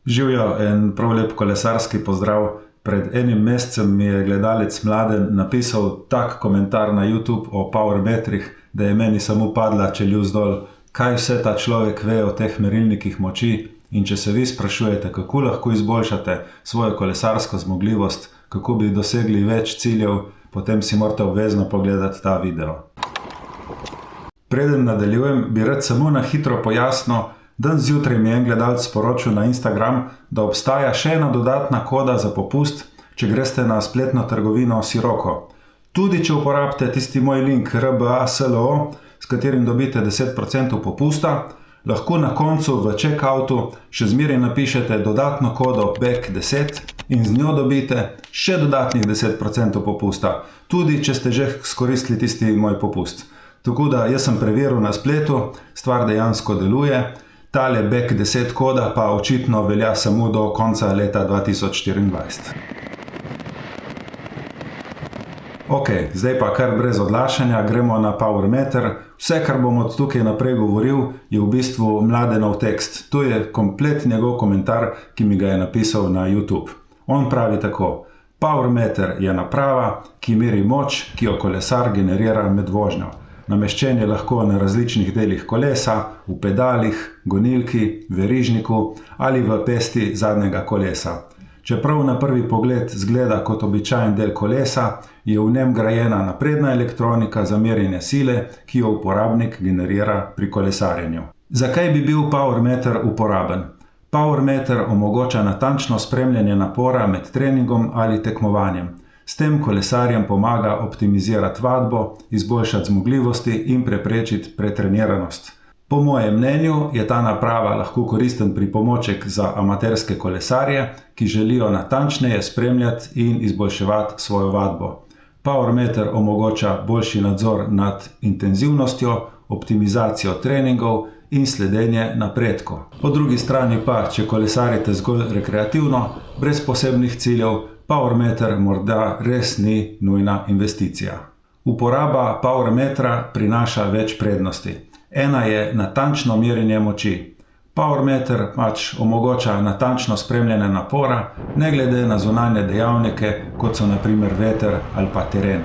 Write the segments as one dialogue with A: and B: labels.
A: Živjo, en prav lep kolesarski pozdrav. Pred enim mesecem mi je gledalec Mladen napisal tak komentar na YouTube o powermetrih, da je meni samo padla čeljust dol, kaj vse ta človek ve o teh merilnikih moči. In če se vi sprašujete, kako lahko izboljšate svojo kolesarsko zmogljivost, kako bi dosegli več ciljev, potem si morate obvezno pogledati ta video. Preden nadaljujem, bi rad samo na hitro pojasnil, dan zjutraj mi je en gledalec sporočil na Instagram, da obstaja še ena dodatna koda za popust, če greste na spletno trgovino Sirocco. Tudi če uporabite tisti moj link RBASLO, s katerim dobite 10% popusta, lahko na koncu v checkoutu še zmeraj napišete dodatno kodo BEK10 in z njo dobite še dodatnih 10% popusta, tudi če ste že skoristili tisti moj popust. Tako da jaz sem preveril na spletu, stvar dejansko deluje. Tale BEK10 koda pa očitno velja samo do konca leta 2024. Ok, zdaj pa kar brez odlašanja, gremo na powermeter. Vse, kar bom od tukaj naprej govoril, je v bistvu Mladenov tekst. To je komplet njegov komentar, ki mi ga je napisal na YouTube. On pravi tako: powermeter je naprava, ki meri moč, ki jo kolesar generira med vožnjo. Nameščen je lahko na različnih delih kolesa, v pedalih, gonilki, verižniku ali v pesti zadnjega kolesa. Čeprav na prvi pogled zgleda kot običajen del kolesa, je v njem grajena napredna elektronika za merjenje sile, ki jo uporabnik generira pri kolesarjenju. Zakaj bi bil powermeter uporaben? Powermeter omogoča natančno spremljanje napora med treningom ali tekmovanjem. S tem kolesarjem pomaga optimizirati vadbo, izboljšati zmogljivosti in preprečiti pretreniranost. Po mojem mnenju je ta naprava lahko koristen pripomoček za amaterske kolesarje, ki želijo natančneje spremljati in izboljševati svojo vadbo. Powermeter omogoča boljši nadzor nad intenzivnostjo, optimizacijo treningov in sledenje napredku. Po drugi strani pa, če kolesarite zgolj rekreativno, brez posebnih ciljev, powermeter morda res ni nujna investicija. Uporaba powermetra prinaša več prednosti. Ena je natančno merjenje moči. Powermeter omogoča natančno spremljanje napora, ne glede na zunanje dejavnike, kot so na primer veter ali pa teren.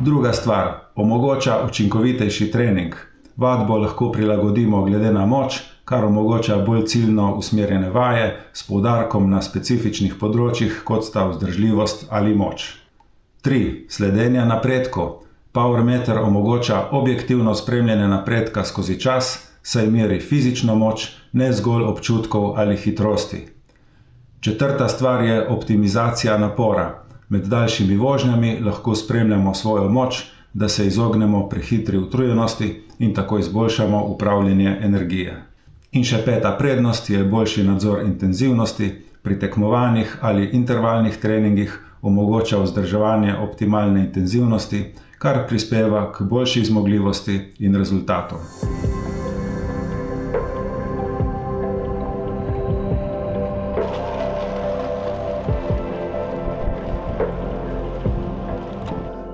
A: Druga stvar, omogoča učinkovitejši trening. Vadbo lahko prilagodimo glede na moč, kar omogoča bolj ciljno usmerjene vaje s poudarkom na specifičnih področjih, kot sta vzdržljivost ali moč. 3. Sledenje napredku. Powermeter omogoča objektivno spremljanje napredka skozi čas, saj meri fizično moč, ne zgolj občutkov ali hitrosti. 4. stvar je optimizacija napora. Med daljšimi vožnjami lahko spremljamo svojo moč, da se izognemo prehitri utrujenosti in tako izboljšamo upravljanje energije. In še 5. prednost je boljši nadzor intenzivnosti. Pri tekmovanjih ali intervalnih treningih omogoča vzdrževanje optimalne intenzivnosti, kar prispeva k boljši zmogljivosti in rezultatom.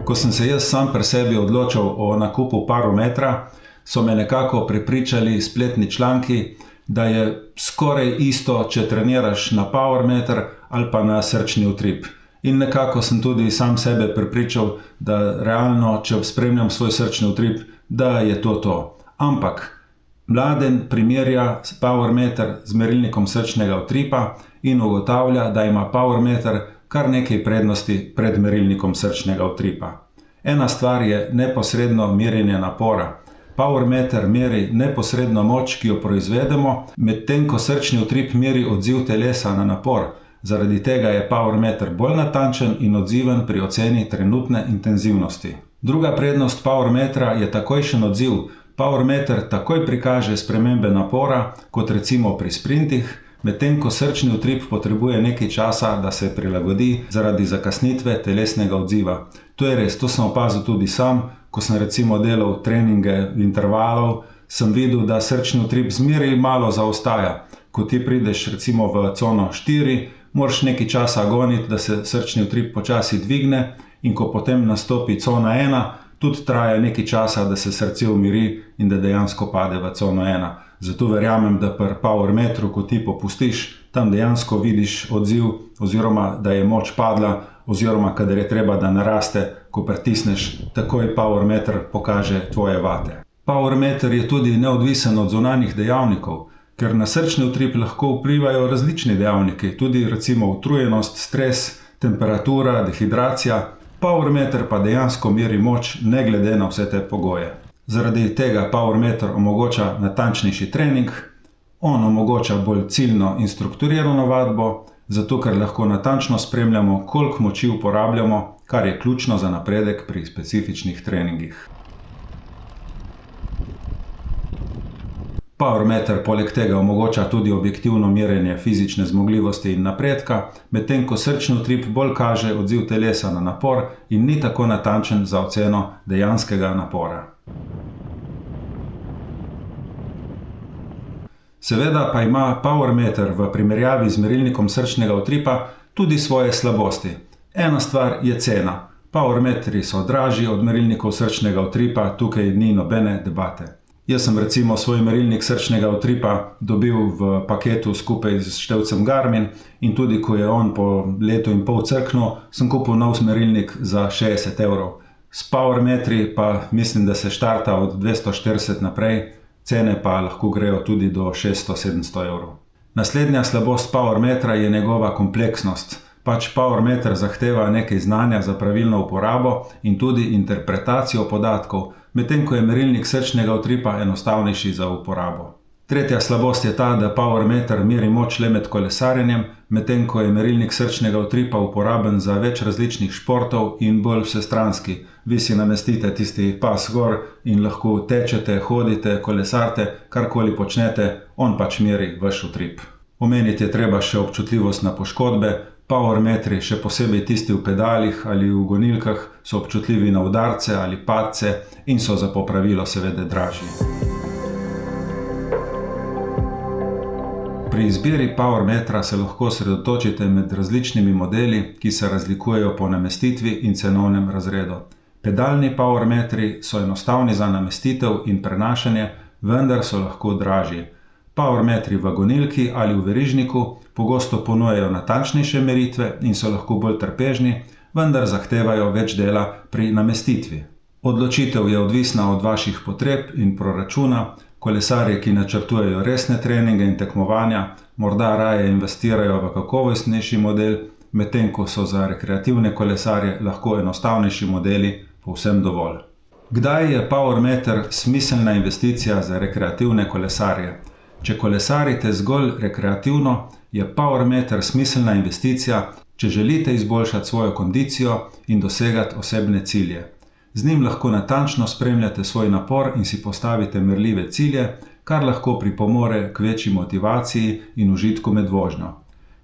A: Ko sem se jaz sam pri sebi odločil o nakupu powermetra, so me nekako prepričali spletni članki, da je skoraj isto, če treniraš na powermeter ali pa na srčni utrip. In nekako sem tudi sam sebe prepričal, da realno, če spremljam svoj srčni utrip, da je to. Ampak Mladen primerja powermeter z merilnikom srčnega utripa in ugotavlja, da ima powermeter kar nekaj prednosti pred merilnikom srčnega utripa. Ena stvar je neposredno merjenje napora. Powermeter meri neposredno moč, ki jo proizvedemo, medtem ko srčni utrip meri odziv telesa na napor. Zaradi tega je powermeter bolj natančen in odziven pri oceni trenutne intenzivnosti. Druga prednost powermetra je takojšen odziv. Powermeter takoj prikaže spremembe napora, kot recimo pri sprintih, medtem ko srčni utrip potrebuje nekaj časa, da se prilagodi zaradi zakasnitve telesnega odziva. To je res, to sem opazil tudi sam, ko sem recimo delal treninge intervalov, sem videl, da srčni utrip zmeraj malo zaostaja. Ko ti prideš recimo v cono 4, moraš nekaj časa goniti, da se srčni utrip počasi dvigne, in ko potem nastopi cona 1, tudi traja nekaj časa, da se srce umiri in da dejansko pade v cono 1. Zato verjamem, da pri powermetru, ko ti popustiš, tam dejansko vidiš odziv, oziroma da je moč padla, oziroma kadar je treba, da naraste, ko pritisneš, takoj powermeter pokaže tvoje vate. Powermeter je tudi neodvisen od zunanjih dejavnikov, ker na srčni utrip lahko vplivajo različni dejavniki, tudi recimo utrujenost, stres, temperatura, dehidracija. Powermeter pa dejansko meri moč ne glede na vse te pogoje. Zaradi tega powermeter omogoča natančnejši trening, on omogoča bolj ciljno in strukturirano vadbo, zato ker lahko natančno spremljamo, koliko moči uporabljamo, kar je ključno za napredek pri specifičnih treningih. Powermeter poleg tega omogoča tudi objektivno merjenje fizične zmogljivosti in napredka, medtem ko srčni utrip bolj kaže odziv telesa na napor in ni tako natančen za oceno dejanskega napora. Seveda pa ima powermeter v primerjavi z merilnikom srčnega utripa tudi svoje slabosti. Ena stvar je cena. Powermetri so dražji od merilnikov srčnega utripa, tukaj ni nobene debate. Jaz sem recimo svoj merilnik srčnega utripa dobil v paketu skupaj s števcem Garmin in tudi ko je on po letu in pol crknil, sem kupil nov merilnik za 60 €. S powermetri pa mislim, da se štarta od 240 naprej, cene pa lahko grejo tudi do 600-700 €. Naslednja slabost powermetra je njegova kompleksnost. Powermeter zahteva nekaj znanja za pravilno uporabo in tudi interpretacijo podatkov, medtem ko je merilnik srčnega utripa enostavnejši za uporabo. Tretja slabost je ta, da powermeter meri moč le med kolesarjenjem, medtem ko je merilnik srčnega utripa uporaben za več različnih športov in bolj vsestranski. Vi si namestite tisti pas gor in lahko tečete, hodite, kolesarite, karkoli počnete, on pač meri vaš utrip. Omeniti je treba še občutljivost na poškodbe. Powermetri, še posebej tisti v pedalih ali v gonilkah, so občutljivi na udarce ali padce in so za popravilo seveda dražji. Pri izbiri powermetra se lahko osredotočite med različnimi modeli, ki se razlikujejo po namestitvi in cenovnem razredu. Pedalni powermetri so enostavni za namestitev in prenašanje, vendar so lahko dražji. Powermetri v gonilki ali v verižniku pogosto ponujajo natančnejše meritve in so lahko bolj trpežni, vendar zahtevajo več dela pri namestitvi. Odločitev je odvisna od vaših potreb in proračuna. Kolesarji, ki načrtujejo resne treninge in tekmovanja, morda raje investirajo v kakovostnejši model, medtem ko so za rekreativne kolesarje lahko enostavnejši modeli povsem dovolj. Kdaj je powermeter smiselna investicija za rekreativne kolesarje? Če kolesarite zgolj rekreativno, je powermeter smiselna investicija, če želite izboljšati svojo kondicijo in dosegati osebne cilje. Z njim lahko natančno spremljate svoj napor in si postavite merljive cilje, kar lahko pripomore k večji motivaciji in užitku med vožnjo.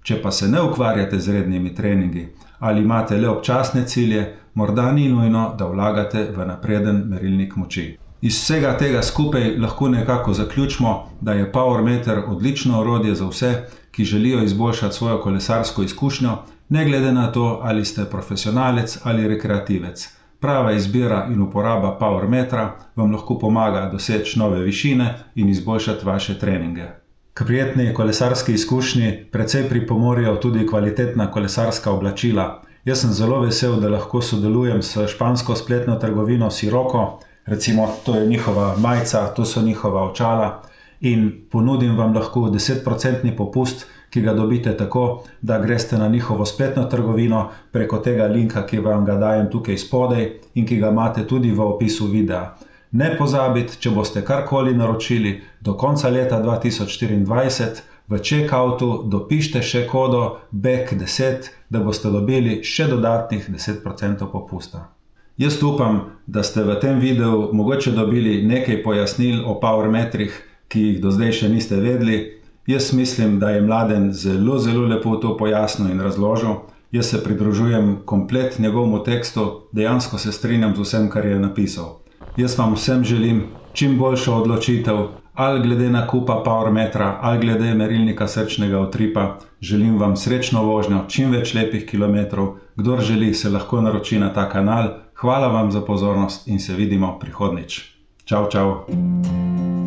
A: Če pa se ne ukvarjate z rednimi treningi ali imate le občasne cilje, morda ni nujno, da vlagate v napreden merilnik moči. Iz vsega tega skupaj lahko nekako zaključimo, da je powermeter odlično orodje za vse, ki želijo izboljšati svojo kolesarsko izkušnjo, ne glede na to, ali ste profesionalec ali rekreativec. Prava izbira in uporaba powermetra vam lahko pomaga doseči nove višine in izboljšati vaše treninge. K prijetni kolesarski izkušnji precej pripomorijo tudi kvalitetna kolesarska oblačila. Jaz sem zelo vesel, da lahko sodelujem s špansko spletno trgovino Sirocco. Recimo, to je njihova majica, to so njihova očala in ponudim vam lahko 10% popust, ki ga dobite tako, da greste na njihovo spletno trgovino preko tega linka, ki vam ga dajem tukaj spodaj in ki ga imate tudi v opisu videa. Ne pozabite, če boste karkoli naročili do konca leta 2024, v checkoutu dopište še kodo BEK10, da boste dobili še dodatnih 10% popusta. Jaz upam, da ste v tem videu mogoče dobili nekaj pojasnil o powermetrih, ki jih do zdaj še niste vedeli. Jaz mislim, da je Mladen zelo lepo to pojasnil in razložil. Jaz se pridružujem komplet njegovemu tekstu, dejansko se strinjam z vsem, kar je napisal. Jaz vam vsem želim čim boljšo odločitev, ali glede nakupa powermetra, ali glede merilnika srčnega utripa. Želim vam srečno vožnjo, čim več lepih kilometrov. Kdor želi, se lahko naroči na ta kanal. Hvala vam za pozornost in se vidimo prihodnjič. Čau, čau.